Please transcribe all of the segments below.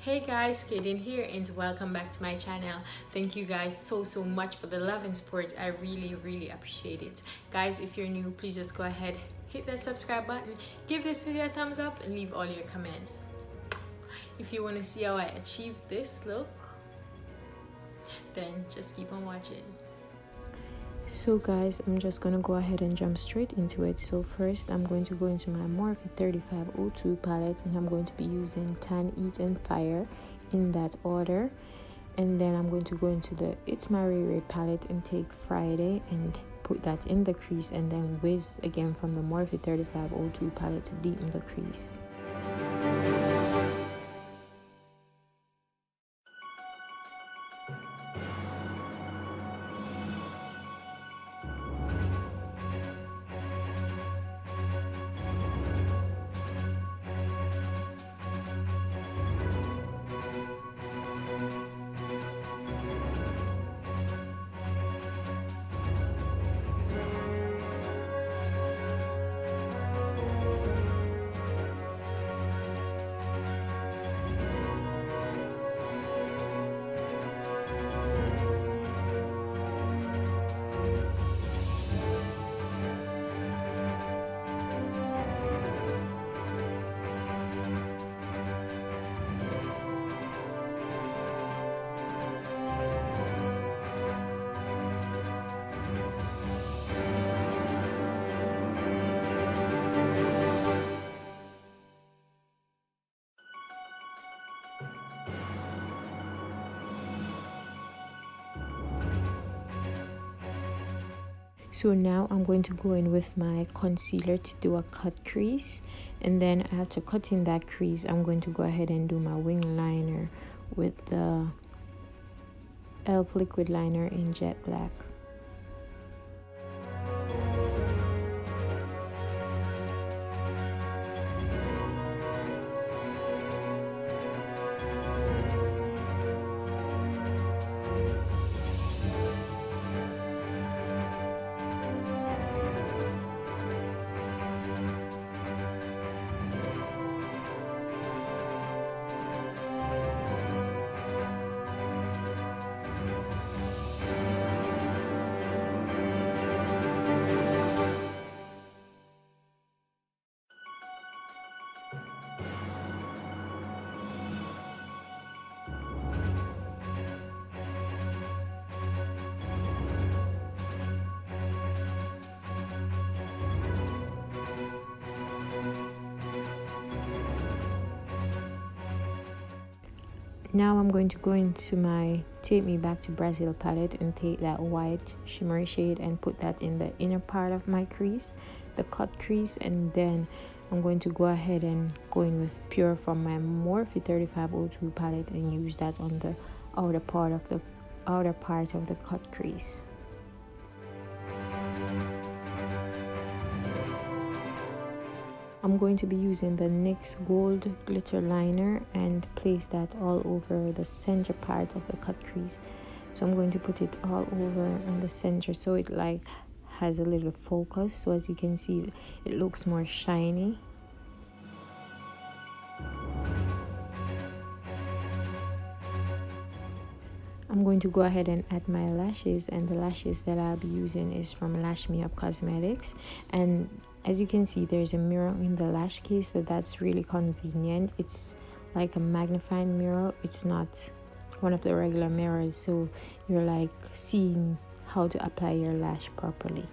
Hey guys, Kaden here and welcome back to my channel. Thank you guys so much for the love and support. I really appreciate it. Guys, if you're new, please just go ahead, hit that subscribe button, give this video a thumbs up and leave all your comments. If you want to see how I achieved this look, then just keep on watching. So guys, I'm just gonna go ahead and jump straight into it. So first I'm going to go into my Morphe 3502 palette and I'm going to be using Tan, Eat and Fire in that order, and then I'm going to go into the ITSMYRAYERAYE palette and take Friday and put that in the crease, and then Wiz again from the Morphe 3502 palette to deepen the crease. So now I'm going to go in with my concealer to do a cut crease, and then after cutting that crease I'm going to go ahead and do my wing liner with the e.l.f. liquid liner in jet black. Now I'm going to go into my Take Me Back to Brazil palette and take that white shimmery shade and put that in the inner part of my crease, the cut crease, and then I'm going to go ahead and go in with Pure from my Morphe 3502 palette and use that on the outer part of the cut crease. I'm going to be using the NYX Gold Glitter Liner and place that all over the center part of the cut crease. So I'm going to put it all over in the center so it like has a little focus. So as you can see, it looks more shiny. I'm going to go ahead and add my lashes, and the lashes that I'll be using is from Lash Cosmetics, and as you can see there's a mirror in the lash case, so that's really convenient. It's like a magnifying mirror, it's not one of the regular mirrors, so you're like seeing how to apply your lash properly.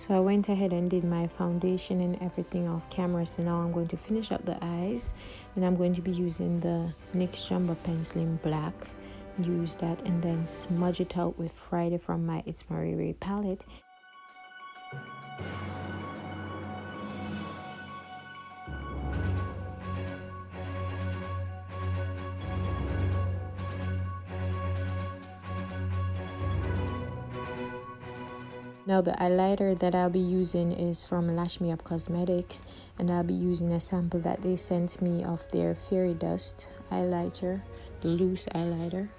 So I went ahead and did my foundation and everything off camera. So now I'm going to finish up the eyes, and I'm going to be using the NYX Jumbo Pencil in black. Use that and then smudge it out with Friday from my ITSMYRAYERAYE palette. Now the highlighter that I'll be using is from Lash Me Up Cosmetics, and I'll be using a sample that they sent me of their Fairy Dust highlighter, the loose highlighter.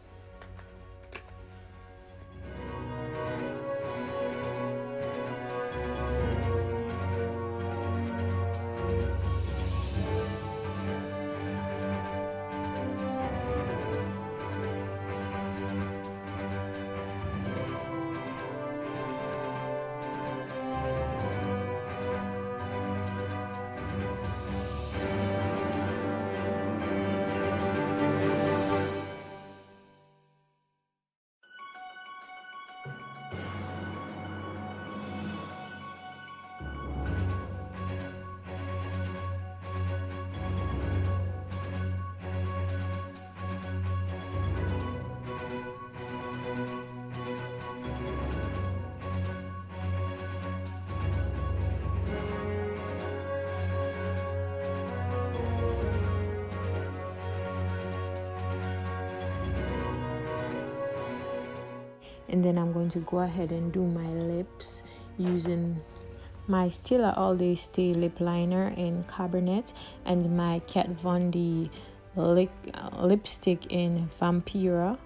And then I'm going to go ahead and do my lips using my Stila All Day Stay lip liner in Carbernet and my Kat Von D lipstick in Vampira.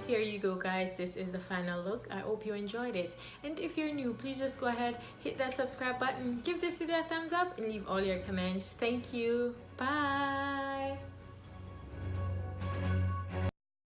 Here you go, guys. This is the final look. I hope you enjoyed it, and if you're new, please just go ahead, hit that subscribe button, give this video a thumbs up, and leave all your comments. Thank you. Bye.